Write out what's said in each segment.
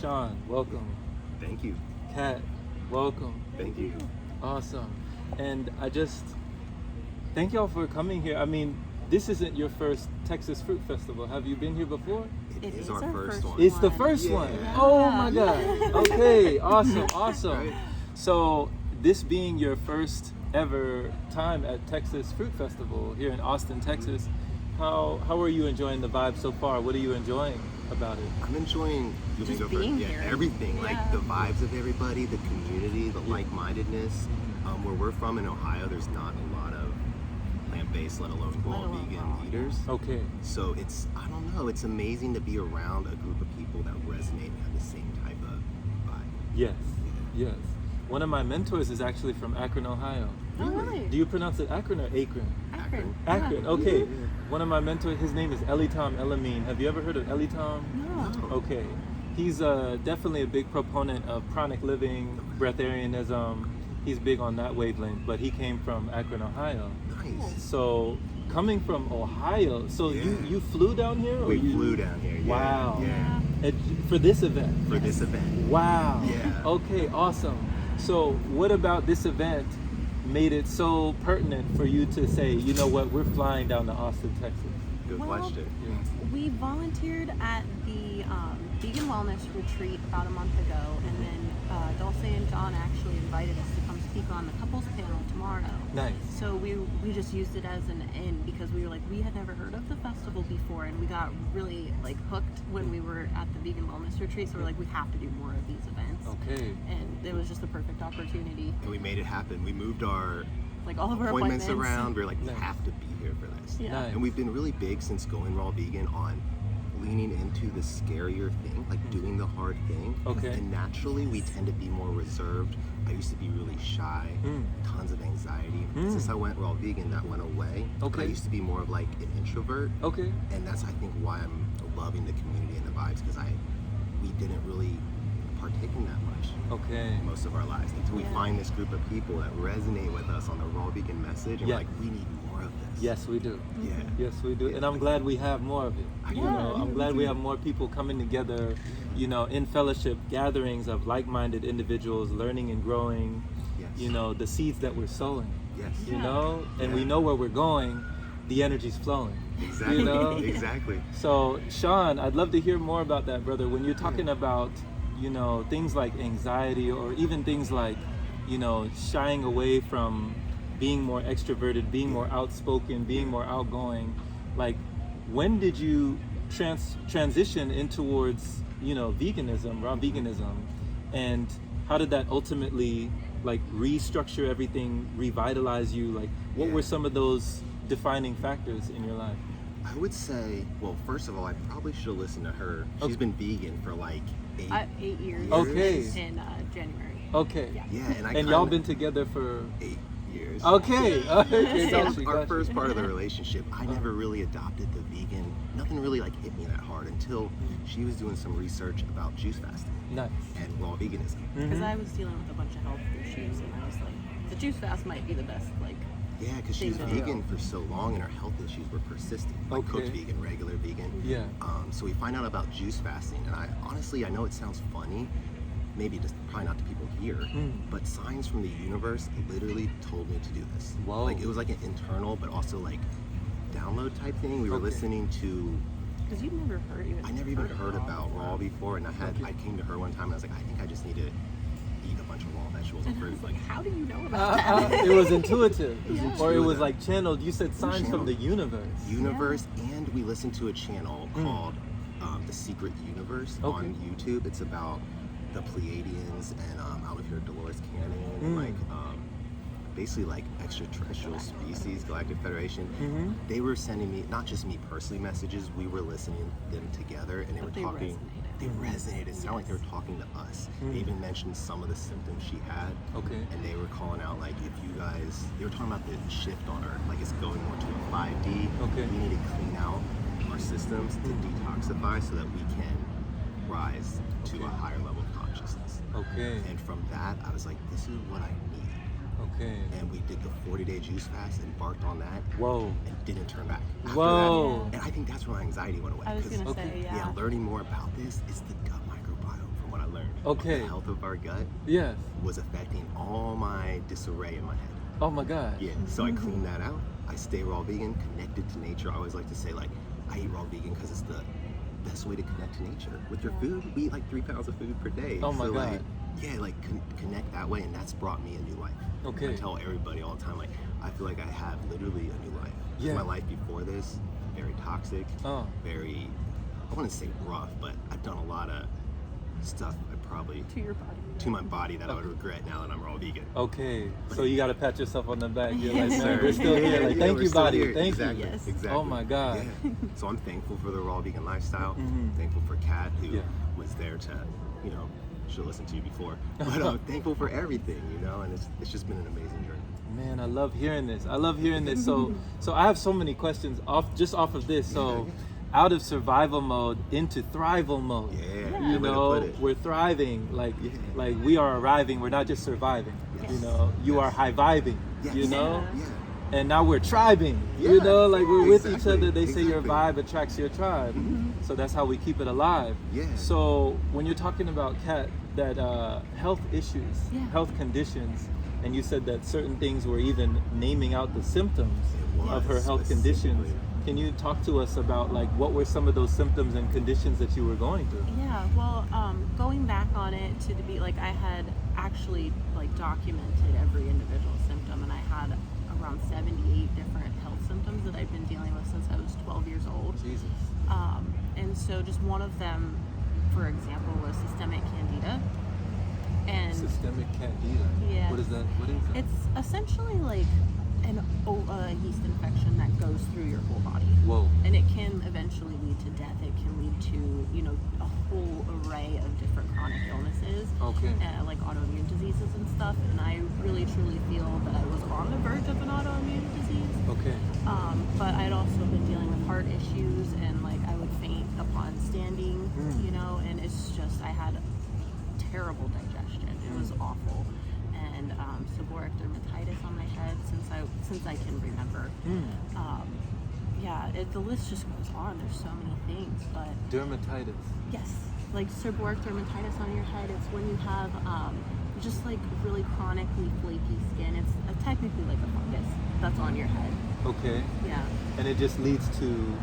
Sean, welcome. Thank you. Kat, welcome. Thank you. Awesome. And thank y'all for coming here. I mean, this isn't your first Texas Fruit Festival. Have you been here before? It is our first one. It's the first one. Oh my God. Okay, awesome. Right. So this being your first ever time at Texas Fruit Festival here in Austin, Texas, how are you enjoying the vibe so far? What are you enjoying about it? I'm enjoying being here. everything, Yeah. like the vibes of everybody, the community, the like-mindedness. Where we're from in Ohio, there's not a lot of plant-based, let alone raw vegan eaters. Okay. So I don't know, it's amazing to be around a group of people that resonate and have the same type of vibe. Yes. One of my mentors is actually from Akron, Ohio. Oh, really? Do you pronounce it Akron or Akron? Akron. Akron, okay. One of my mentors, his name is Elitam Elamine. Have you ever heard of Elitam? No. Okay. He's definitely a big proponent of chronic living, breatharianism. He's big on that wavelength, but he came from Akron, Ohio. Nice. So coming from Ohio, so you flew down here? Or We you flew down here. Yeah. Wow. Yeah. For this event? For this event. Wow. Yeah. Okay, awesome. So what about this event made it so pertinent for you to say, you know what, we're flying down to Austin, Texas? Good Well, question. We volunteered at the vegan wellness retreat about a month ago, and then Dulce and John actually invited us to come speak on the couples panel tomorrow. Nice. So we just used it as an in because we were like, we had never heard of the festival before, and we got really like hooked when we were at the vegan wellness retreat. So we're like, we have to do more of these events. Okay. And it was just the perfect opportunity. And we made it happen. We moved our Like all of our appointments around. We were like, we Nice. have to be here for this. Yeah. Nice. And we've been really big since going raw vegan on leaning into the scarier thing, like doing the hard thing. Okay. And naturally, we tend to be more reserved. I used to be really shy, tons of anxiety. Since I went raw vegan, that went away. Okay. I used to be more of like an introvert. Okay. And that's, I think, why I'm loving the community and the vibes, because we didn't really partake in that much Okay. most of our lives until we Yeah. find this group of people that resonate with us on the raw vegan message, and Yeah. we're like, we need more of this. Yes, we do. Yeah. Yes, we do. And I'm glad we have more of it. You Yeah, know, I'm me glad we too. have more people coming together, you know, in fellowship gatherings of like-minded individuals learning and growing, Yes. you know, the seeds that we're sowing, Yes. you Yeah. know, and Yeah. we know where we're going, the energy's flowing. Exactly. You know? Exactly. So, Sean, I'd love to hear more about that, brother. When you're talking about, you know, things like anxiety or even things like, you know, shying away from being more extroverted, being more outspoken, being more outgoing, like, when did you transition in towards, you know, veganism, raw veganism, and how did that ultimately, like, restructure everything, revitalize you? Like, what Yeah. were some of those defining factors in your life? I would say, well, first of all, I probably should have listened to her. She's Okay. been vegan for like 8 years. Okay. In January. Okay. Yeah. Yeah, and And y'all been together for 8 years. okay. Okay, So got you, our got you. first part of the relationship, I never really adopted the vegan. Nothing really like hit me that hard until she was doing some research about juice fasting Nice. and raw veganism. Because I was dealing with a bunch of health issues, and I was like, the juice fast might be the best. Like, Yeah, because she was Things that- vegan for so long and her health issues were persistent. Like Okay. cooked vegan, regular vegan. Yeah. So we find out about juice fasting, and I know it sounds funny, maybe just probably not to people here, but signs from the universe literally told me to do this. Whoa. Like it was like an internal, but also like download type thing. We were Okay. listening to. because you've never heard even. I never even heard about raw before, and Okay. I came to her one time and I was like, I think I just need to eat a bunch of raw vegetables and And I fruit. was like, how do you know about that? It was intuitive, Yeah. or it was intuitive. like channeled. You said signs from the universe. Universe, and we listened to a channel called The Secret Universe on YouTube. It's about the Pleiadians and I don't know if you're Dolores Cannon and like basically like extraterrestrial species, Galactic Federation. They were sending me, not just me personally, messages. We were listening to them together, and they were But they talking. resonated. They resonated. It sounded like they were talking to us. They even mentioned some of the symptoms she had. Okay. And they were calling out like, if you guys, they were talking about the shift on Earth, like it's going more to a 5D. Okay. We need to clean out our systems to detoxify so that we can rise to a higher level of consciousness. Okay. And from that, I was like, this is what I need. Okay. And we did the 40-day juice fast, embarked on that, Whoa. and didn't turn back. After Whoa. that, and I think that's where my anxiety went away. I was 'cause- gonna say, yeah. learning more about this is the gut microbiome, from what Okay. the health of our gut Yes. was affecting all my disarray in my head. Oh my God. Yeah, so I cleaned that out. I stay raw vegan, connected to nature. I always like to say, like, I eat raw vegan because it's the best way to connect to nature. With your food, we eat like 3 pounds of food per day. Oh my so, God. Like, yeah, like connect that way, and that's brought me a new life. Okay. I tell everybody all the time, like, I feel like I have literally a new life. Yeah. My life before this, very toxic, Oh. very, I wouldn't say rough, but I've done a lot of stuff I probably, To your body. to my body that I would regret now that I'm raw vegan. Okay. So you got to pat yourself on the back. You're like, Yes, man, sir. we're still here. Like, Yeah, thank we're you, still body. here. Thank Exactly. you. Yes. Exactly. Oh my God. Yeah. So I'm thankful for the raw vegan lifestyle. Mhm. Thankful for Kat, who Yeah. was there to, you know, should listen to you before. But I'm thankful for everything, you know, and it's just been an amazing journey. Man, I love hearing this. I love hearing this. So I have so many questions off of this. So out of survival mode into thrival mode. Yeah. You good way to know, put it. we're thriving. Like Yeah. like we are arriving. We're not just surviving. Yes. You know, you Yes. are high vibing. Yes. You know, Yeah. and now we're tribing. You Yeah. know, like we're with each Exactly. other. They say your Exactly. vibe attracts your tribe. So that's how we keep it alive. Yeah. So when you're talking about Kat, that health issues, Yeah. health conditions, and you said that certain things were even naming out the symptoms It of her was health conditions. specifically. Can you talk to us about like what were some of those symptoms and conditions that you were going through? Yeah, well, going back on it to be like, I had actually like documented every individual symptom, and I had around 78 different health symptoms that I've been dealing with since I was 12 years old. Jesus. And so just one of them, for example, was systemic candida. And Systemic candida. Yeah. What is that? What is that? it's essentially like a yeast infection that goes through your whole body. Whoa. And it can eventually lead to death. It can lead to, you know, a whole array of different chronic illnesses, Okay. like autoimmune diseases and stuff. And I really truly feel that I was on the verge of an autoimmune disease. Okay. But I'd also been dealing with heart issues, and like I would faint upon standing, Mm. you know, and it's just, I had terrible digestion. It was awful. And seborrheic dermatitis on my head since I can remember. Mm. The list just goes on. There's so many things, but Dermatitis. yes, like seborrheic dermatitis on your head. It's when you have just like really chronically flaky skin. It's technically like a fungus that's on your head. Okay. Yeah, And it just leads to.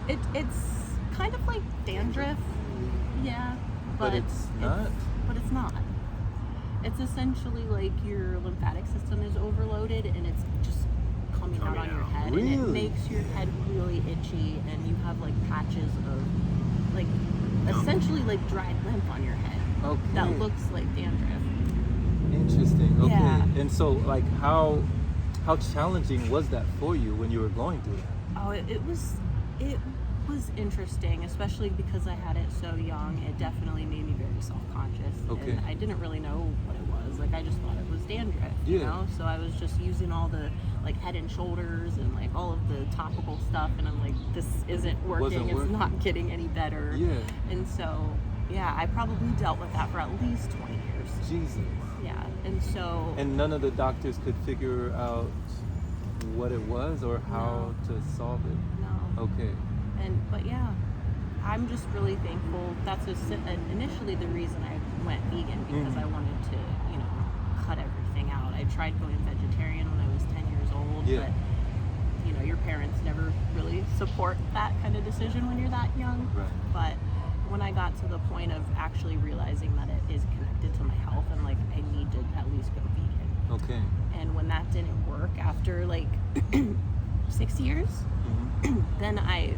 it's kind of like dandruff. Yeah, But it's not? But it's not. It's essentially like your lymphatic system is overloaded, and it's just coming out on your head, and it Really? makes your head really itchy, and you have like patches of like essentially like dried lymph on your head Okay. that looks like dandruff. Interesting. Okay. Yeah. And so, like, how challenging was that for you when you were going through that? Oh, it was interesting, especially because I had it so young. It definitely made me very self-conscious, Okay. and I didn't really know what it was. Like, I just thought it was dandruff, you Yeah. know. So I was just using all the like Head and Shoulders and like all of the topical stuff, and I'm like, this isn't working. Wasn't It's working. not getting any better. Yeah. And so, yeah, I probably dealt with that for at least 20 years. Jesus. Yeah, and so. And none of the doctors could figure out what it was or how to solve it. No. Okay. But yeah, I'm just really thankful. That's initially the reason I went vegan, because I wanted to, you know, cut everything out. I tried going vegetarian when I was 10 years old, Yeah. but you know, your parents never really support that kind of decision when you're that young. Right. But when I got to the point of actually realizing that it is connected to my health, and like I need to at least go vegan. Okay. And when that didn't work after like 6 years, then I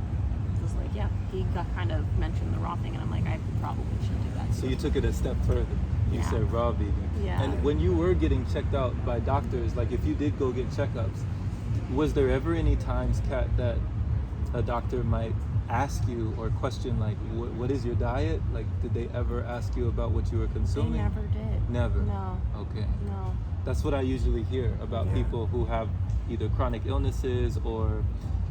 was like, yeah, he got kind of mentioned the raw thing, and I'm like, I probably should do that. So you took it a step further. You Yeah. said raw vegan. Yeah. And when you were getting checked out by doctors, like if you did go get checkups, was there ever any times, Kat, that a doctor might ask you or question, like, what is your diet? Like, did they ever ask you about what you were They consuming? never did. Never? No. Okay. No. That's what I usually hear about Yeah. people who have either chronic illnesses or,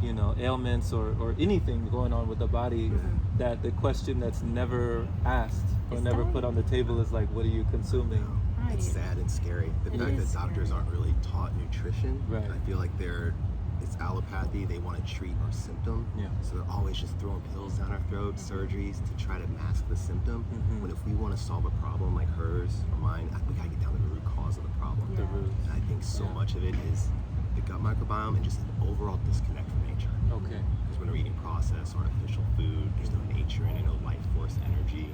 you know, ailments or anything going on with the body, that the question that's never asked or Is never that- put on the table is like, what are you consuming? Right. It's sad and scary. The It fact is that doctors scary. aren't really taught nutrition. Right. I feel like they're it's allopathy. They want to treat our symptom. Yeah. So they're always just throwing pills down our throat, surgeries to try to mask the symptom. When if we want to solve a problem like hers or mine, we gotta get down to the root cause of the problem. The root. And I think so much of it is the gut microbiome and just an overall disconnect from nature. Okay. Because when we're eating processed, artificial food, there's no nature in it, no life force, energy,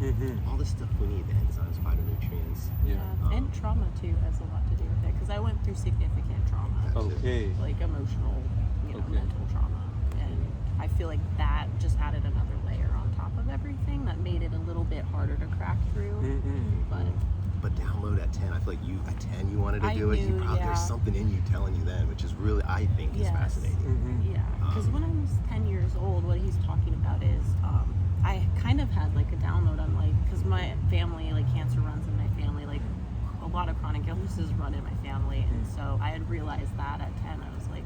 all this stuff we need, the enzymes, phytonutrients. Yeah, and trauma too has a lot to do with it, because I went through significant trauma. Okay. Like emotional, mental trauma, and I feel like that just added another layer on top of everything that made it a little bit harder to crack through. But download at 10, I feel like you at 10 you wanted to do it. There's something in you telling you then, which is really, I think, is fascinating. Yeah, because when I was 10 years old, what he's talking about is I kind of had like a download on like, because my family, like cancer runs in my family, like a lot of chronic illnesses run in my family, and so I had realized that at 10. I was like,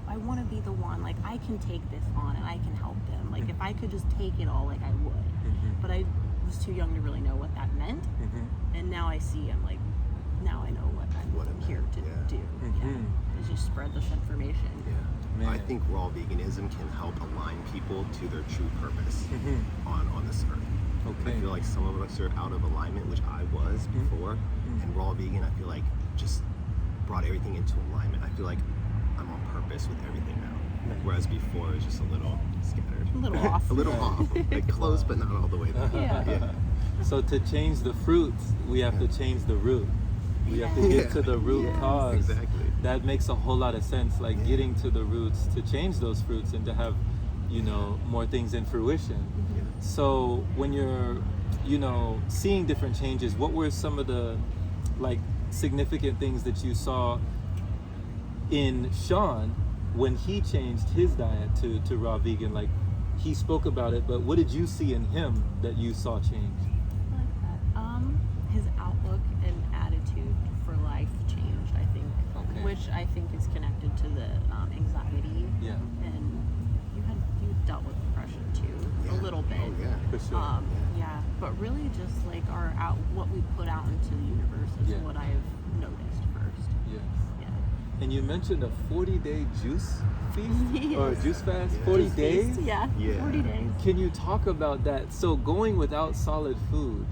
I want to be the one, like I can take this on and I can help them. Like if I could just take it all, like I would. But I was too young to really know what that meant. And now I see, I'm like, now I know what I'm here to do. Is just spread this information. I think raw veganism can help align people to their true purpose on this earth. I feel like some of us are out of alignment, which I was before, and raw vegan, I feel like just brought everything into alignment. I feel like I'm on purpose with everything now, whereas before it was just a little scattered, A little off. a little off, like close but not all the way there. So to change the fruits, we have to change the root. We have to get to the root cause. Exactly. That makes a whole lot of sense, like getting to the roots to change those fruits and to have, more things in fruition. So when you're, seeing different changes, what were some of the like significant things that you saw in Sean when he changed his diet to raw vegan? Like he spoke about it, but what did you see in him that you saw change? I like that. His outlook and attitude for life changed, I think, which I think is connected to the anxiety. Yeah. And you dealt with depression too, a little bit. For sure. But really just like what we put out into the universe is what I've noticed first. Yes. Yeah. And you mentioned a 40-day juice feast or juice fast. 40 Juice days. feast, yeah. 40 days. Can you talk about that? So going without solid food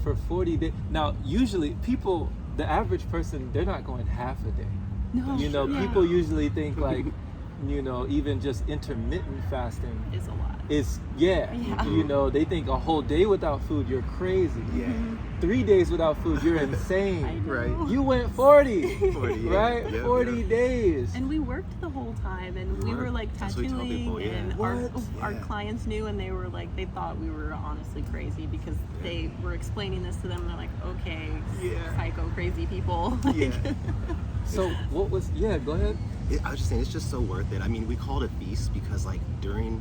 for 40 days. Now, usually people, the average person, they're not going half a day. No. People usually think like, even just intermittent fasting Is a lot. is, they think a whole day without food, you're crazy. 3 days without food, you're insane. I know. Right. You went 40, 40, right? 40 days. And we worked the whole time, and we were like That's what we tell tattooing, people, and our clients knew, and they were like, they thought we were honestly crazy because they were explaining this to them, and they're like, okay, psycho crazy people. So what was, go ahead. I was just saying, it's just so worth it. I mean, we called it feast because like during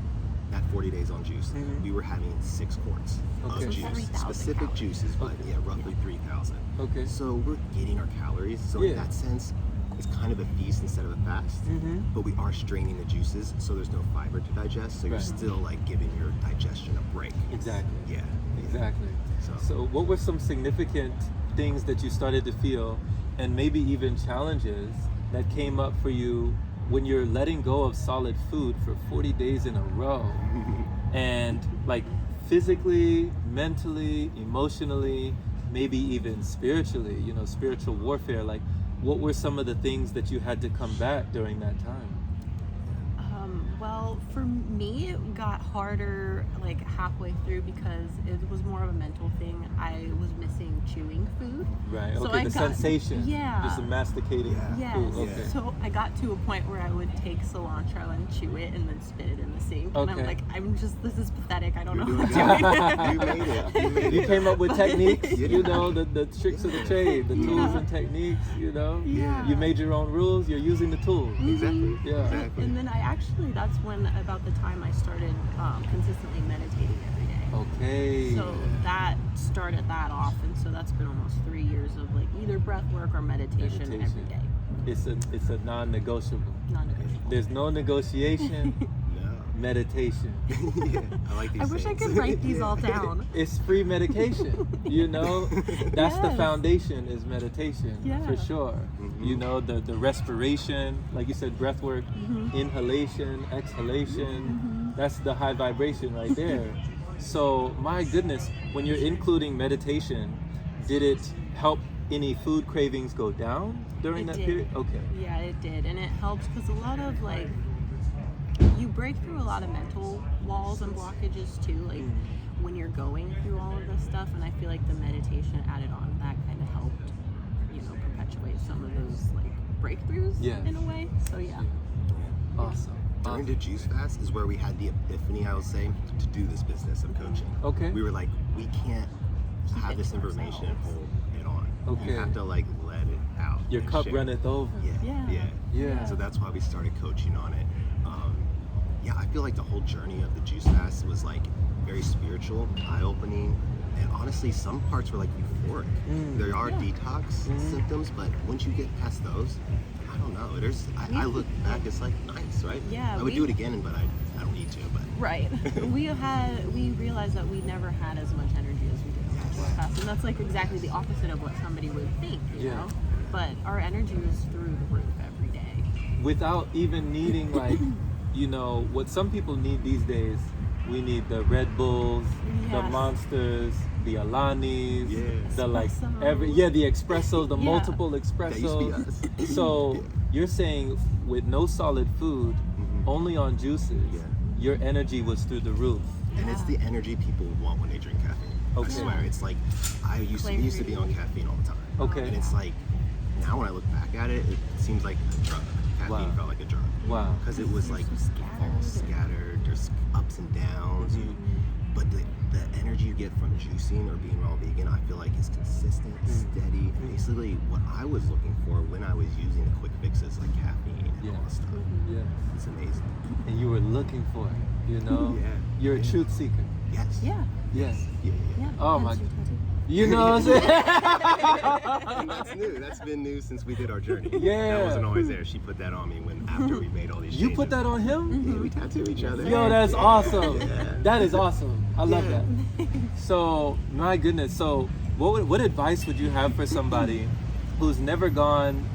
that 40 days on juice, we were having 6 quarts of So juice, 3,000 specific calories. juices, but roughly 3,000. Okay. So we're getting our calories. So in that sense, it's kind of a feast instead of a fast, but we are straining the juices, so there's no fiber to digest. So you're still like giving your digestion a break. Exactly. Yeah. Exactly. So what were some significant things that you started to feel, and maybe even challenges that came up for you when you're letting go of solid food for 40 days in a row? And like physically, mentally, emotionally, maybe even spiritually, spiritual warfare, like what were some of the things that you had to combat during that time? Well, for me, it got harder like halfway through because it was more of a mental thing. I was missing chewing food. Right. So Okay. Sensation. Yeah. Just the masticating Yes. food. Okay. So I got to a point where I would take cilantro and chew it and then spit it in the sink. And I'm like, this is pathetic. I don't know what I'm doing. You made it. You came up with techniques, the tricks of the trade, the tools and techniques, Yeah. You made your own rules, you're using the tools. Exactly. Yeah. Exactly. And then that's when about the time I started consistently meditating every day. Okay. So that started that off, and so that's been almost 3 years of like either breath work or meditation every day. It's a non-negotiable. Non-negotiable. There's no negotiation. No. meditation. Yeah, I like these I wish I sayings. could write these all down. It's free medication, you know? That's the Yes. foundation is meditation, Yeah. for sure. You know, the respiration, like you said, breath work, inhalation, exhalation, that's the high vibration right there. So, my goodness, when you're including meditation, did it help any food cravings go down during It that did. period? Okay. Yeah, it did, and it helps because a lot of like you break through a lot of mental walls and blockages too, like when you're going through all of this stuff. And I feel like the meditation added on to that kind of helped, you know, perpetuate some of those like breakthroughs in a way. So yeah. Awesome. During the juice fast is where we had the epiphany, I would say, to do this business of coaching. Okay. We were like, we can't have it this to information and ourselves. hold it on. Okay. You have to like let it out. Your and cup share. runneth over. Yeah. So that's why we started coaching on it. I feel like the whole journey of the juice fast was like very spiritual, eye-opening, and honestly, some parts were like euphoric. There are detox symptoms, but once you get past those, I don't know. I look back, it's like nice, right? Yeah, I would do it again, but I don't need to. But Right. we realized that we never had as much energy as we did on the juice fast, and that's like exactly the opposite of what somebody would think, you know. But our energy was through the roof every day. Without even needing like, you know, what some people need these days. We need the Red Bulls, the Yes. Monsters, the Alanis, Yes. the like Espresso. the espressos, the Yeah. multiple that used to be espressos. us. So you're saying with no solid food, only on juices, your energy was through the roof. And it's the energy people want when they drink caffeine. Okay. I swear, it's like we used to be on caffeine all the time. Okay. And it's like now when I look back at it, it seems like a drug. Caffeine felt like a drug. Wow. Because it was like all scattered. There's ups and downs. But the energy you get from juicing or being raw vegan, I feel like is consistent, steady. Basically, what I was looking for when I was using the quick fixes like caffeine and all this stuff. Yeah. It's amazing. And you were looking for it, you know? Yeah. You're a truth seeker. Yes. Yeah. Yes. Yeah. Oh my. That's your tattoo. You know what I'm saying? And that's new. That's been new since we did our journey. Yeah. That wasn't always there. She put that on me after we made all these changes. You put that on him? Yeah, we tattoo each other. Yo, that's awesome. Yeah. That is awesome. I love Yeah. that. So, my goodness. So, what advice would you have for somebody who's never gone,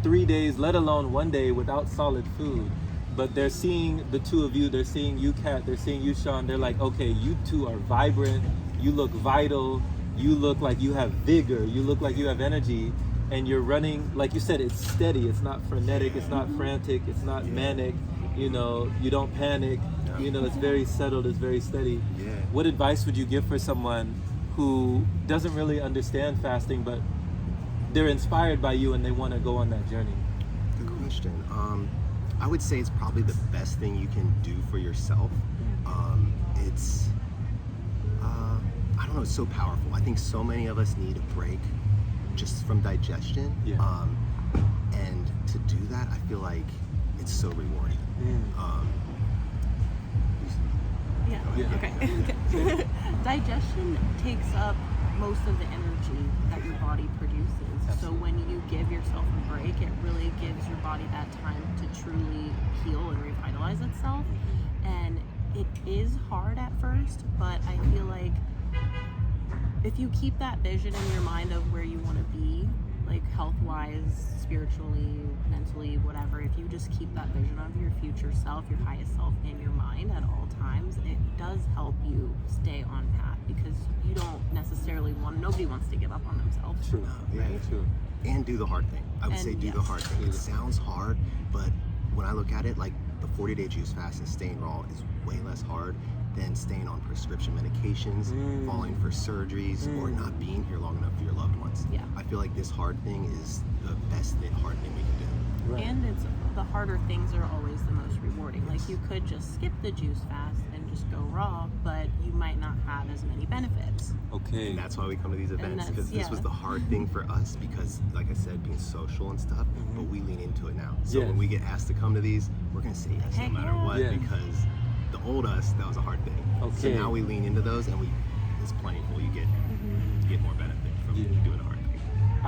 3 days, let alone 1 day without solid food? But they're seeing the two of you, they're seeing you, Kat, they're seeing you, Sean. They're like, okay, you two are vibrant. You look vital. You look like you have vigor. You look like you have energy. And you're running, like you said, it's steady. It's not frenetic. It's not frantic. It's not manic. You don't panic. It's very settled. It's very steady. Yeah. What advice would you give for someone who doesn't really understand fasting, but they're inspired by you and they want to go on that journey? Good question. I would say it's probably the best thing you can do for yourself. It's, I don't know, it's so powerful. I think so many of us need a break just from digestion. Yeah. And to do that, I feel like it's so rewarding. Yeah. Okay. Digestion takes up most of the energy that your body produces. So when you give yourself a break, it really gives your body that time to truly heal and revitalize itself. And it is hard at first, but I feel like if you keep that vision in your mind of where you want to be, like health-wise, spiritually, mentally, whatever, if you just keep that vision of your future self, your highest self in your mind at all times, it does help you stay on path, because you don't necessarily nobody wants to give up on themselves. True. Yeah. True. And do the hard thing. I would say do the hard thing. It sounds hard, but when I look at it, like the 40-day juice fast and staying raw is way less hard than staying on prescription medications, falling for surgeries, or not being here long enough for your loved ones. Yeah. I feel like this hard thing is the best hard thing we can do. Right. And it's the harder things are always the most rewarding. Like you could just skip the juice fast and just go raw, but you might not have as many benefits. Okay. And that's why we come to these events, that's- because this was the hard thing for us, because like I said, being social and stuff, but we lean into it now. So Yeah. when we get asked to come to these, we're gonna say yes Heck no matter yeah. what, Yeah. because the old us, that was a hard thing. So Okay. now we lean into those, and it's plentiful. You get more benefit from doing the hard thing.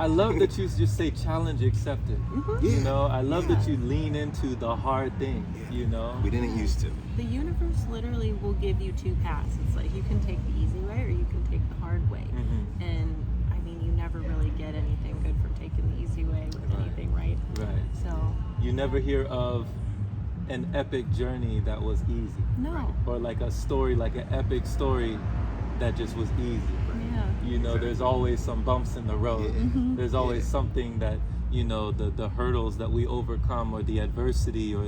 I love that you just say challenge accepted. Mm-hmm. You know, I love Yeah. that you lean into the hard things, Yeah. you know? We didn't used to. The universe literally will give you two paths. It's like you can take the easy way or you can take the hard way. Mhm. And I mean, you never really get anything good from taking the easy way with Right. anything, right? Right. So, You never hear of an epic journey that was easy. no. Or like a story, like an epic story that just was easy. Yeah. You know, there's always some bumps in the road. Yeah. Mhm. There's always Yeah. something that, you know, the hurdles that we overcome, or the adversity, or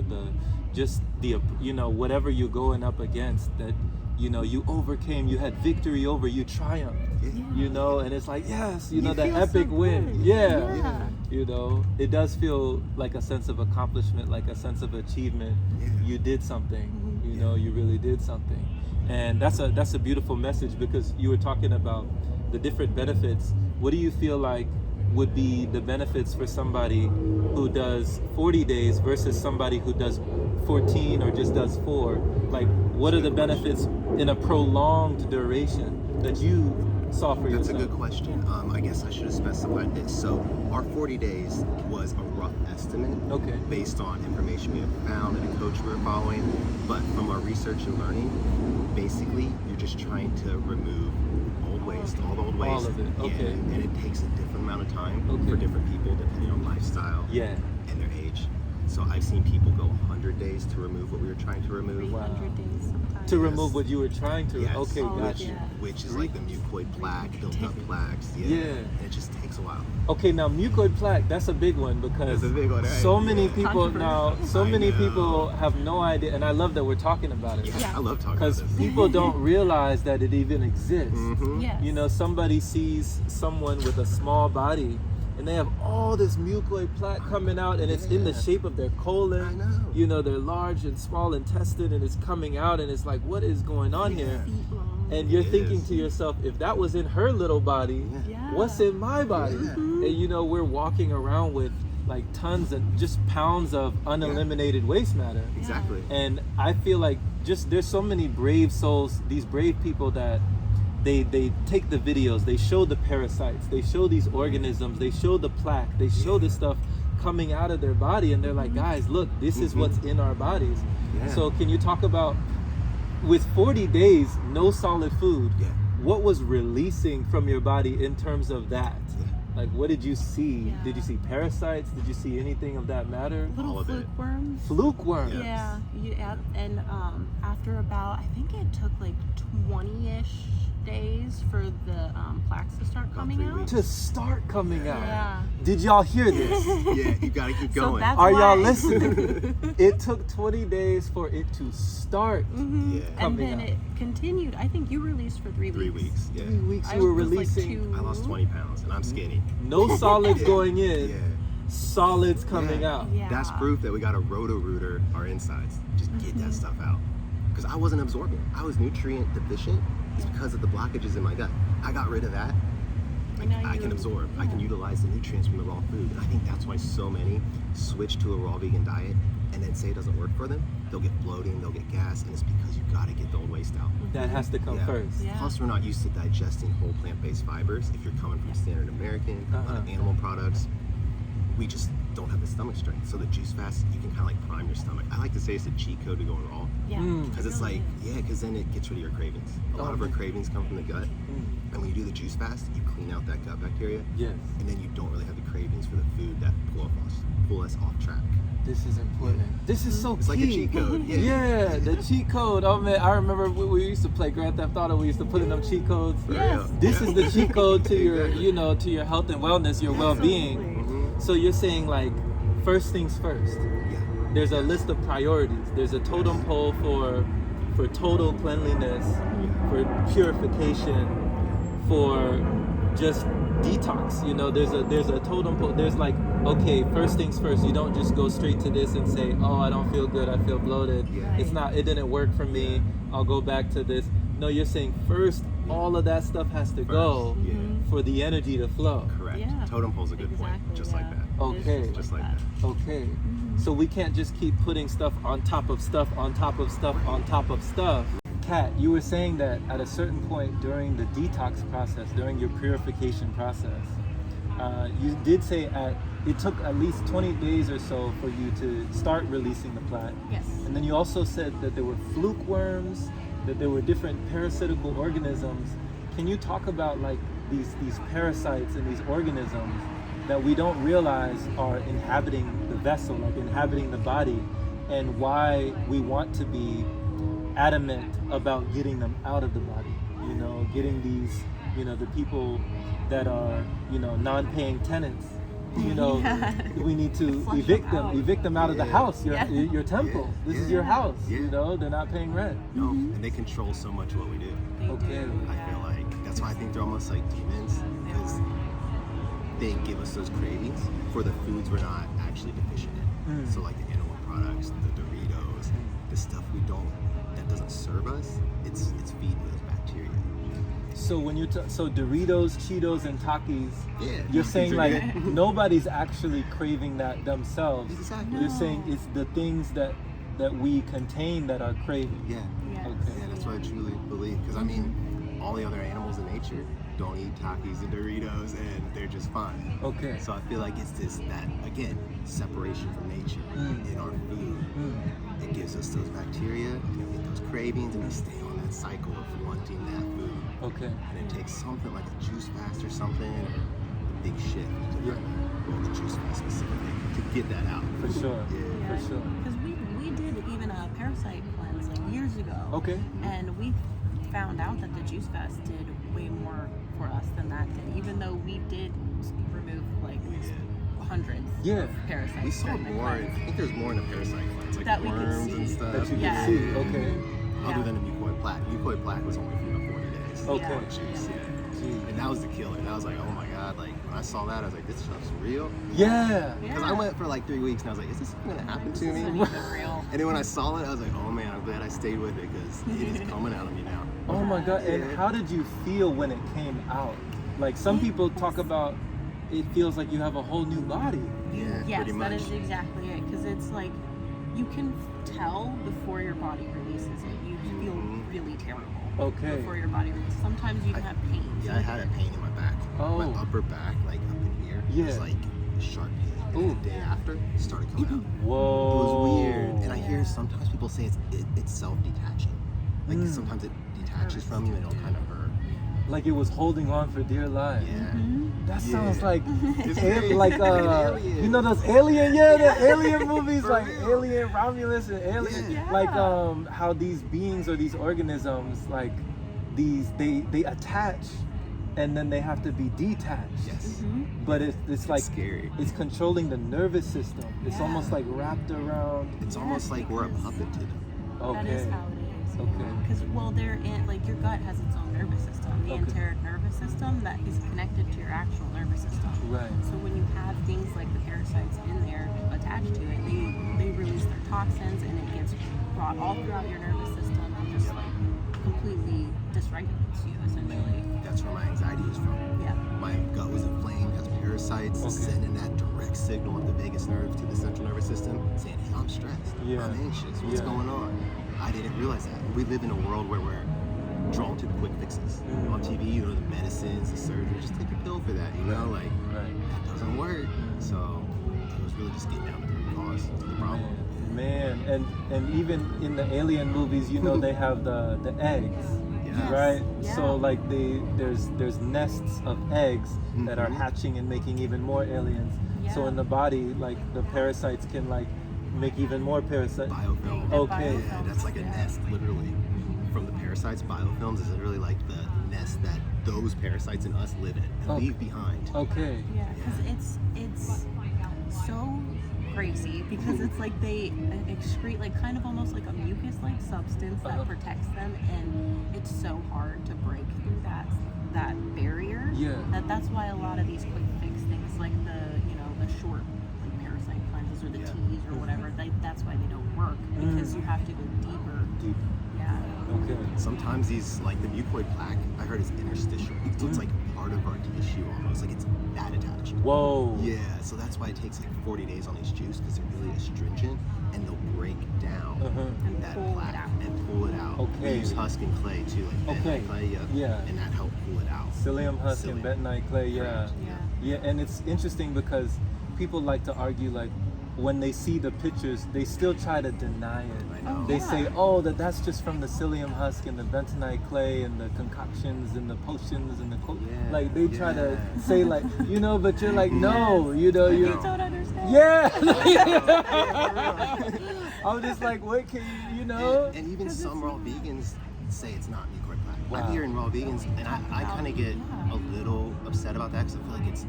you know, whatever you're going up against that, you know, you overcame, you had victory over, you triumphed, Yeah. you know, and it's like, yes, you know, You the feel epic so win. good. Yeah. Yeah. You know, it does feel like a sense of accomplishment, like a sense of achievement. Yeah. You did something, Mhm. you know, you really did something. And that's a beautiful message, because you were talking about the different benefits. What do you feel like would be the benefits for somebody who does 40 days versus somebody who does 14 or just does 4? Like, what are the benefits in a prolonged duration that you saw for That's yourself? a good question. I guess I should have specified this. So our 40 days was a rough estimate Okay. based on information we had found and a coach we were following. But from our research and learning, basically you're just trying to remove old waste, all the old waste. All of it, okay. And it takes a different amount of time Okay. for different people depending on lifestyle Yeah. and their age. So I've seen people go 100 days to remove what we were trying to remove. 300 days sometimes. To remove what you were trying to. Yes, Okay, Oh, gotcha. yeah. which is like the mucoid plaque, built up plaques. Yeah. And it just takes a while. Okay, now mucoid plaque, that's a big one, because That's a big one, right? so many Yeah. people now, so I many know. people have no idea, and I love that we're talking about it. Yeah, Yeah. I love talking about Because this. people don't realize that it even exists. Mhm. Yes. You know, somebody sees someone with a small body and they have all this mucoid plaque coming out, and it's in the Yeah. shape of their colon. I know. You know, their large and small intestine, and it's coming out, and it's like, what is going on here? Feet long. And you're It thinking is. to yourself, if that was in her little body, Yeah. what's in my body? Yeah. And you know, we're walking around with like tons and just pounds of uneliminated waste matter. Exactly. And I feel like just there's so many brave souls, these brave people that they take the videos, they show the parasites, they show these organisms, they show the plaque, they show this stuff coming out of their body, and they're like, guys, look, this is what's in our bodies. Yeah. So can you talk about, with 40 days, no solid food, Yeah. what was releasing from your body in terms of that? Yeah. Like, what did you see? Yeah. Did you see parasites? Did you see anything of that matter? Little all of fluke it. worms. Fluke worms. Yeah. Yeah, and after about, I think it took like 20-ish days for the plaques to start coming 3 out. weeks. To start coming out. Yeah. Did y'all hear this? Yeah, you gotta keep So going. that's Are y'all why- listening? It took 20 days for it to start. Mhm. Yeah. And Coming then out. it continued. I think you released for 3 3 weeks. weeks. Yeah. 3 weeks I you were was like releasing I lost 20 pounds and I'm skinny. no solids Yeah. going in, Yeah. solids coming Yeah. out. Yeah. That's proof that we got to roto-rooter our insides. Just get that stuff out. Because I wasn't absorbing. I was nutrient deficient. It's because of the blockages in my gut. I got rid of that. And now I you- can absorb. I can yeah. utilize the nutrients from the raw food. And I think that's why so many switch to a raw vegan diet and then say it doesn't work for them. They'll get bloating, they'll get gas, and it's because you got to get the old waste out. That has to come Yeah. first. Yeah. Plus, we're not used to digesting whole plant-based fibers. If you're coming from standard American, a lot of animal products, we just don't have the stomach strength. So the juice fast, you can kind of like prime your stomach. I like to say it's a cheat code to going raw. Yeah. Because it's really like, is. yeah, because then it gets rid of your cravings. A lot of our Okay. cravings come from the gut. Mm. And when you do the juice fast, you clean out that gut bacteria. Yes. And then you don't really have the cravings for the food that pull us off track. This is important. This is so It's like a key. cheat code. Yeah. Yeah, the cheat code. Oh man, I remember we used to play Grand Theft Auto. We used to put in them cheat codes. For Yes. real. This Yeah. is the cheat code to your, Exactly. you know, to your health and wellness, your well-being. Absolutely. So you're saying like, first things first. Yeah. There's a list of priorities. There's a totem pole for total cleanliness, for purification, for just detox. You know, there's a totem pole. There's like, okay, first things first. You don't just go straight to this and say, oh, I don't feel good, I feel bloated. Yeah. It's not, it didn't work for me. I'll go back to this. No, you're saying first, all of that stuff has to go Yeah. for the energy to flow. Correct. Yeah. Totem pole's a good point. Exactly, Just yeah. like that. It is Okay. Just like that. Okay. So we can't just keep putting stuff on top of stuff on top of stuff on top of stuff. Kat, you were saying that at a certain point during the detox process, during your purification process, you did say it took at least 20 days or so for you to start releasing the plaque. Yes. And then you also said that there were fluke worms, that there were different parasitical organisms. Can you talk about like these parasites and these organisms that we don't realize are inhabiting the vessel, like inhabiting the body, and why we want to be adamant about getting them out of the body? You know, getting these, you know, the people that are, you know, non-paying tenants, you know, we need to Flush evict them out of the house, your temple. Yeah. This is Yeah. your house, Yeah. you know, they're not paying rent. No, and they control so much of what we do. Okay. I feel like that's why I think they're almost like demons, because they give us those cravings for the foods we're not actually deficient in. So like the animal products, the Doritos, the stuff that doesn't serve us, it's feeding those bacteria. So when you're so Doritos, Cheetos, and Takis, Yeah. you're saying These are like good. nobody's actually craving that themselves. Exactly. You're saying it's the things that we contain that are craving. Yeah. Yes. Okay. Yeah, that's what I truly believe. Because I mean, all the other animals in nature don't eat Takis and Doritos, and they're just fine. Okay. So I feel like it's that again, separation from nature in our food. It gives us those bacteria, and we get those cravings, and we stay on that cycle of wanting that food. Okay. And it takes something like a juice fast or something, or a big shift to well, the juice fast specifically, to get that out. For sure. Yeah. For sure. Because we did even a parasite cleanse like years ago. Okay. And we found out that the juice fast did way more for us than that did, even though we did remove like hundreds of parasites. We saw during the more. I cleanse. think there's more in the parasite cleanse, like That we could worms see. and stuff. That you Yeah. can see. Okay. Other than the mucoid plaque. Mucoid plaque was only 40 days. Okay. Yeah. Juice, Gee. And that was the killer. And I was like, oh my god, like when I saw that, I was like, this stuff's real. Yeah. Because I went for like 3 weeks and I was like, is this gonna happen to This isn't me? even real. And then when I saw it, I was like, oh man, I'm glad I stayed with it because it is coming out of me now. Oh my God. And Yeah. how did you feel when it came out? Like some people talk about it feels like you have a whole new body. Yeah, Yes, pretty that much. is exactly it. Because it's like you can tell before your body releases it. You feel really terrible. Okay. Before your body releases. Sometimes you can have pain. Yeah, I had a pain in my back. Oh. My upper back, like up in here, was Yeah. like a sharp pain. Ooh. And the day after, it started coming out. Whoa. It was weird. And I hear Yeah. sometimes people say it's self-detaching. Like sometimes it detaches from you and it'll kind of hurt. Like it was holding on for dear life. Yeah. That Yeah. sounds like It's crazy. like Alien. you know those alien the alien movies For like real. Alien, Romulus and Alien Yeah. like how these beings or these organisms like these they attach and then they have to be detached. Yes. But it's like scary. it's controlling the nervous system. It's Yeah. almost like wrapped around. It's almost like we're a puppet to them. That is Okay. how it is. Okay. Because they're in like your gut has its own nervous system, the Okay. enteric nervous system that is connected to your actual nervous system. Right. So when you have things like the parasites in there attached to it, they release their toxins and it gets brought all throughout your nervous system and just like completely dysregulates you essentially. That's where my anxiety is from. Yeah. My gut was inflamed, has parasites, Okay. sending that direct signal of the vagus nerve to the central nervous system, saying, hey, I'm stressed, Yeah. I'm anxious, what's Yeah. going on? I didn't realize that. We live in a world where we're drawn to the quick fixes. On TV, you know, the medicines, the surgery, just take a pill for that, you know, like, Right. that doesn't work. So it was really just getting down to the root cause of the problem. Man, and even in the alien movies, you know, they have the eggs, Yes. right? Yeah. So like there's nests of eggs that are Mhm. hatching and making even more aliens. So Yeah. in the body, like the parasites can like make even more parasites. Biofilm. The Okay. Yeah, that's like a yeah. nest, literally. From the parasites, biofilms is literally like the nest that those parasites in us live in and Oh. leave behind. Okay. Yeah, because it's so crazy because it's like they excrete like kind of almost like a mucus-like substance that protects them, and it's so hard to break through that barrier. Yeah. That's why a lot of these quick fix things like the short like parasite cleanses or the Yeah. teas or whatever, that's why they don't work because you have to go deeper. Deep. Yeah. Okay. Sometimes these, like the mucoid plaque, I heard is interstitial. So it's like part of our tissue. you almost. Like it's that attached. Whoa. Yeah, so that's why it takes like 40 days on these juice because they're really astringent and they'll break down And that pull it plaque out. and pull it out. Okay. We use husk and clay too, like bentonite clay, Yeah. and that helped pull it out. Psyllium husk and bentonite clay, yeah. Correct. Yeah. Yeah, and it's interesting because people like to argue like when they see the pictures, they still try to deny it. I know. They Yeah. say, oh, that's just from the psyllium husk and the bentonite clay and the concoctions and the potions and the Yeah. like they try to Yeah. say like, you know, but you're like, no, you know, You you don't understand. yeah. I'm just like, what can you know? And even some raw vegans say it's not mucoid plaque. Wow. I'm hearing raw vegans, and I kind of get a little upset about that because I feel like it's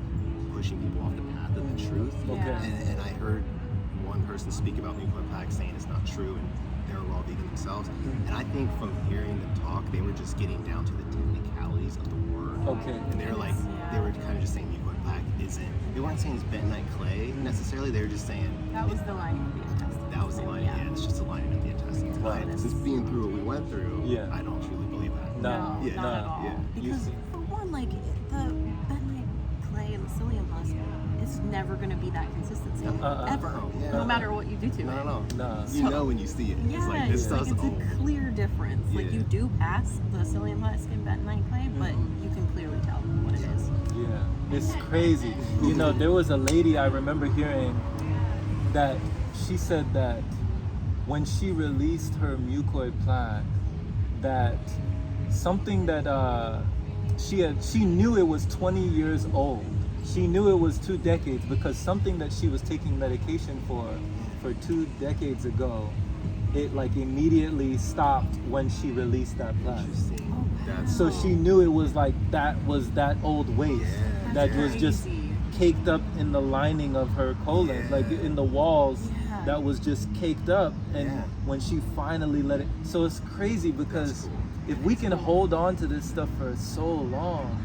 pushing people off the path of the truth. Okay. And I heard one person speak about mucoid plaque saying it's not true, and they're a raw vegan themselves. And I think from hearing them talk, they were just getting down to the technicalities of the word. Okay. And they're like, they were kind of just saying mucoid plaque isn't. They weren't saying it's bentonite clay necessarily. They were just saying That was the lining of the intestines. that was the lining. Yeah, it's just a lining of the intestines. Wow. But just being through what we went through, Yeah. I don't truly believe that. No, Yeah. Not at all. Yeah. Because for one, like the bentonite clay and the psyllium husk is never going to be that consistency ever, Yeah. no matter what you do to it. No. No. You know when you see it. Yeah, It's like this it's, like, stuff's it's a clear difference. Like Yeah. you do pass the psyllium husk and bentonite clay, but you can clearly tell what it is. Yeah, it's crazy. You know, there was a lady I remember hearing that she said that when she released her mucoid plaque, that something that she knew it was 20 years old. She knew it was 2 decades because something that she was taking medication for 2 decades ago, it like immediately stopped when she released that plaque. interesting. That's So she knew it was like that old waste Yeah. that That's was just crazy. caked up in the lining of her colon, Yeah. like in the walls, Yeah. that was just caked up. And Yeah. when she finally let it, so it's crazy because That's cool. if we can hold on to this stuff for so long,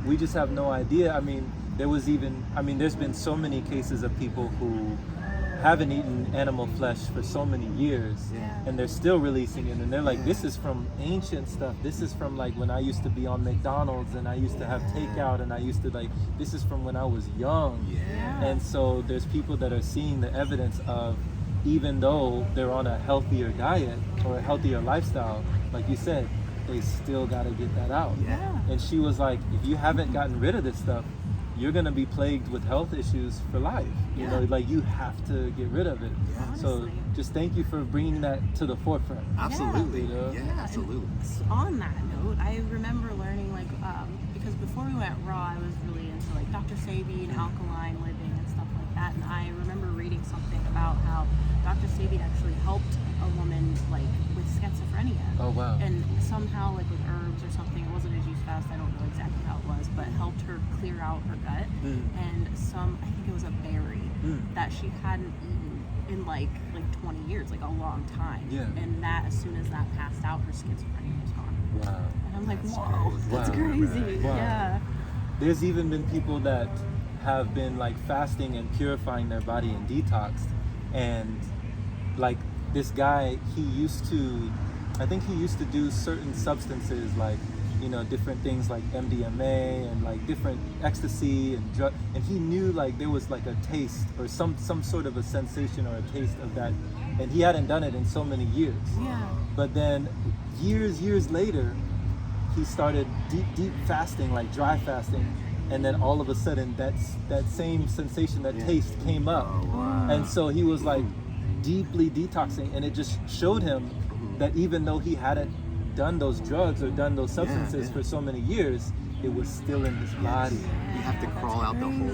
we just have no idea. I mean, there's been so many cases of people who haven't eaten animal flesh for so many years Yeah. and they're still releasing it and they're like, Yeah. this is from ancient stuff. This is from like when I used to be on McDonald's and I used to have takeout and I used to like, this is from when I was young. Yeah. And so there's people that are seeing the evidence of, even though they're on a healthier diet or a healthier lifestyle, like you said, they still got to get that out. Yeah. And she was like, if you haven't gotten rid of this stuff, you're going to be plagued with health issues for life. You know, like you have to get rid of it. Yeah. So Honestly. just thank you for bringing that to the forefront. Absolutely. Yeah. Yeah, absolutely. And on that note, I remember learning because before we went raw, I was really into like Dr. Sebi and alkaline living and stuff like that. And I remember reading something about how Dr. Sebi actually helped a woman like with schizophrenia. Oh, wow. And somehow like with herbs or something, it wasn't a juice fast, I don't know exactly how it was, but helped her clear out her gut. And I think it was a berry that she hadn't eaten in like 20 years, like a long time. Yeah. And that as soon as that passed out, her schizophrenia was gone. Wow. And I'm like, That's whoa, crazy. that's Wow. crazy. Wow. Yeah. There's even been people that have been like fasting and purifying their body and detoxed. And like this guy, I think he used to do certain substances like, you know, different things like MDMA and like different ecstasy and drug, and he knew like there was like a taste or some sort of a sensation or a taste of that, and he hadn't done it in so many years. Yeah. But then years later, he started deep fasting, like dry fasting, and then all of a sudden that same sensation, that taste came up. Oh, wow. And so he was like deeply detoxing, and it just showed him that even though he hadn't done those drugs or done those substances for so many years, it was still in his body. You have to crawl out the hole.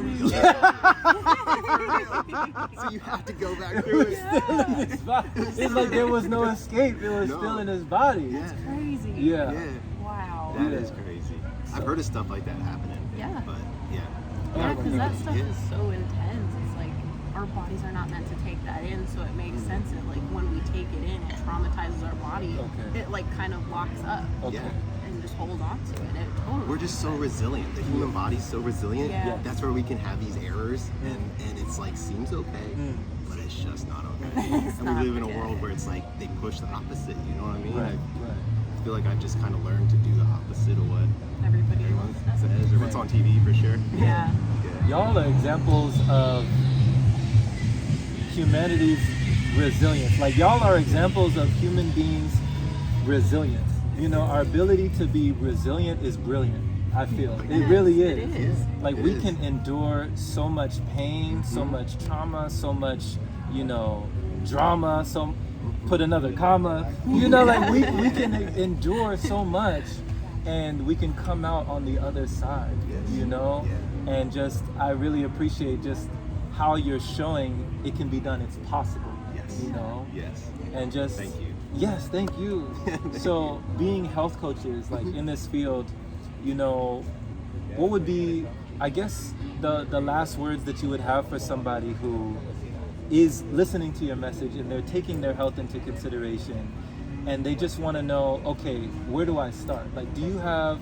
So you have to go back through it. Still in his body. It's like there was no escape. It was still in his body. Yeah. Crazy. Yeah. Yeah. Wow. That is crazy. I've heard of stuff like that happening. Yeah. But yeah. Yeah, because that stuff Yeah. is so intense. It's like our bodies are not meant to take that in, so it makes sense that like when we take it in, it traumatizes our body. Okay. It like kind of locks up Okay. Yeah. and just hold on to it. It totally. We're just so resilient. The human body's so resilient. Yeah. That's where we can have these errors and it's like seems okay, but it's just not okay. And not we live in a okay. world where it's like they push the opposite, you know what I mean? Right. I feel like I've just kind of learned to do the opposite of what Everybody everyone wants that. says or what's on TV for sure. Yeah. Y'all are examples of humanity's resilience. Like, y'all are examples of human beings' resilience. You know, our ability to be resilient is brilliant, I feel. It really is. It is. Like, we can endure so much pain, so much trauma, so much, you know, drama, put another comma. You know, like, we can endure so much, and we can come out on the other side, you know? And just, I really appreciate just how you're showing it can be done, it's possible, you know? And just, thank you. Yes, thank you. So being health coaches, like in this field, you know, what would be, I guess, the last words that you would have for somebody who is listening to your message and they're taking their health into consideration and they just want to know, okay, where do I start? Like, do you have,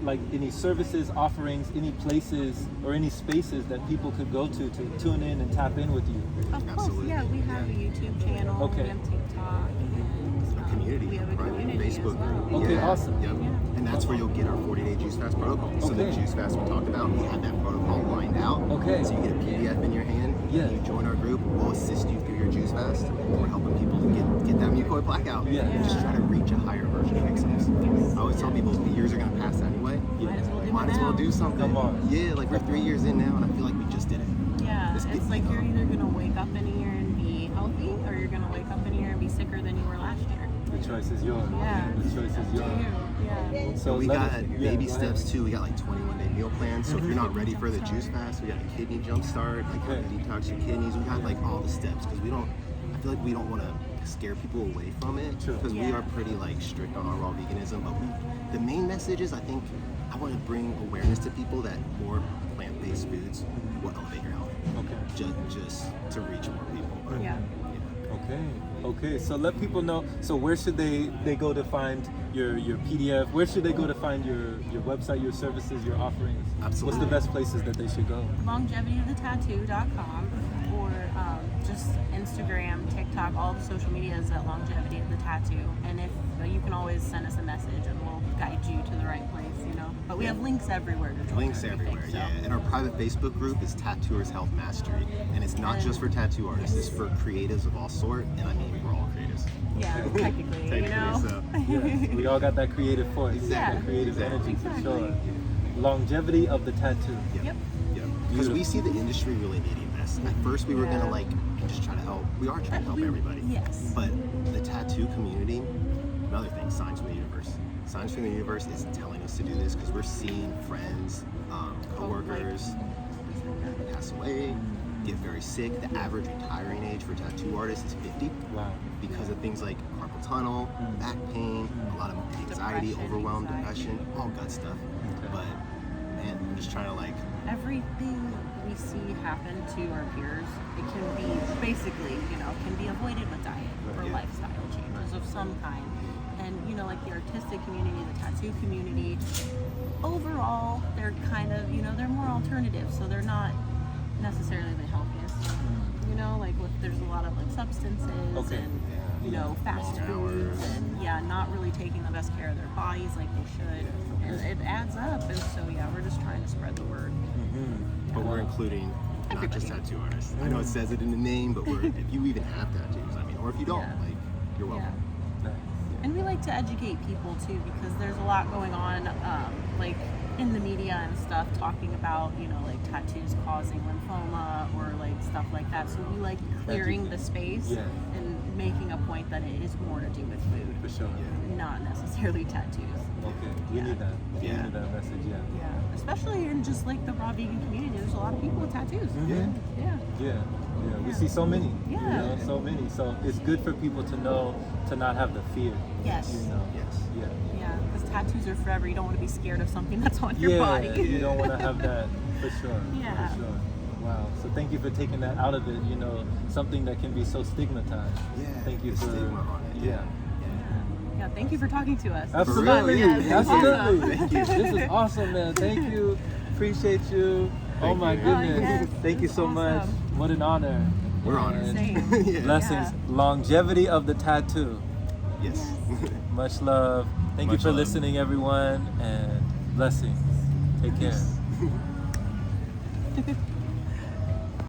like any services, offerings, any places or any spaces that people could go to tune in and tap in with you? Of course, yeah. We have a YouTube channel. Okay. We have TikTok. And, A community, we have a private community Facebook as well. group. Okay, awesome. Yep. And that's where you'll get our 40-day juice fast protocol. So the Okay. juice fast we talked about, we have that protocol lined out. Okay. So you get a PDF in your hand. Yeah. You join our group. We'll assist you through your juice fast. We're helping people to get that mucoid plaque out. Yeah. And just try to reach a higher version of themselves. I always tell people the years are going to pass anyway. Might as well do something. Come on. Yeah, like we're 3 years in now, and I feel like we just did it. Yeah, Let's it's get- like you're either going to wake up in a year and be healthy, or you're going to wake up in a year and be sicker than you were last year. The choice is yours. Yeah. The choice is yours. Yeah. So we let got us- baby go steps ahead. too. We got like 21-day meal plans. So if you're not ready for the juice fast, we got a kidney jump start, like how to detox your kidneys. We got like all the steps because I feel like we don't want to scare people away from it True. because we Yeah. are pretty like strict on our raw veganism. But the main message is I think I want to bring awareness to people that more plant-based foods will elevate your health. Okay. Just to reach more people. But, Yeah. Okay. So let people know. So where should they go to find your PDF? Where should they go to find your website, your services, your offerings? Absolutely. What's the best places that they should go? LongevityOfTheTattoo.com or just Instagram, TikTok, all the social media is at Longevity of the Tattoo. And if you can always send us a message and we'll guide you to the right place, you know. But we have links everywhere to join. Links everything, everywhere, so. yeah. And our private Facebook group is Tattooers Health Mastery. And it's not just for tattoo artists, it's for creatives of all sort. And I mean, we're all creatives. Yeah, technically, you know. So, Yes, we all got that creative force, Exactly. that creative Exactly. energy for sure. Longevity of the tattoo. Yep. Because we see the industry really needing this. At first, we were going to like just try to help. We are trying to help everybody. Yes. But the tattoo community, another thing, Signs from the Universe. Signs from the Universe is telling us to do this because we're seeing friends, coworkers pass away, get very sick. The average retiring age for tattoo artists is 50 Wow. because of things like carpal tunnel, back pain, a lot of anxiety, Depression, overwhelm, anxiety. depression, all good stuff. Okay. But man, I'm just trying to like Everything we see happen to our peers, it can be basically, can be avoided with diet or Yeah. lifestyle changes of some kind. And, like the artistic community, the tattoo community, overall, they're kind of, they're more alternative. So they're not necessarily the healthiest. Like there's a lot of like substances Okay. and, fast Long foods hours. and not really taking the best care of their bodies like they should. And it adds up. And so, we're just trying to spread the word. but we're including not just Everybody. tattoo artists. I know it says it in the name, but if you even have tattoos, or if you don't, Yeah. like, you're welcome. Yeah. And we like to educate people too because there's a lot going on, like in the media and stuff, talking about like tattoos causing lymphoma or like stuff like that. So we like clearing the space Yeah. and making a point that it is more to do with food, For sure. not necessarily tattoos. Okay. We need that. We Yeah. need that message. Yeah. Yeah, especially in just like the raw vegan community, there's a lot of people with tattoos. Yeah. Yeah. We see so many. Yeah. So many. So it's good for people to know to not have the fear. Yes. Yes. Yeah. Yeah, because tattoos are forever. You don't want to be scared of something that's on your body. You don't want to have that for sure. Yeah. For sure. Wow. So thank you for taking that out of it. Something that can be so stigmatized. Yeah, Thank you the for. stigma on it. Yeah. Yeah, thank you for talking to us. Absolutely. real, yeah. Absolutely. Thank you. This is awesome, man. Thank you. Appreciate you. Oh Thank my you. goodness. yes. Thank you so Awesome. much. What an honor. We're honored. And Same. Yeah. Blessings. Yeah. Longevity of the tattoo. Yes. Much love. Thank you Much for love. listening, everyone, and blessings. Take care.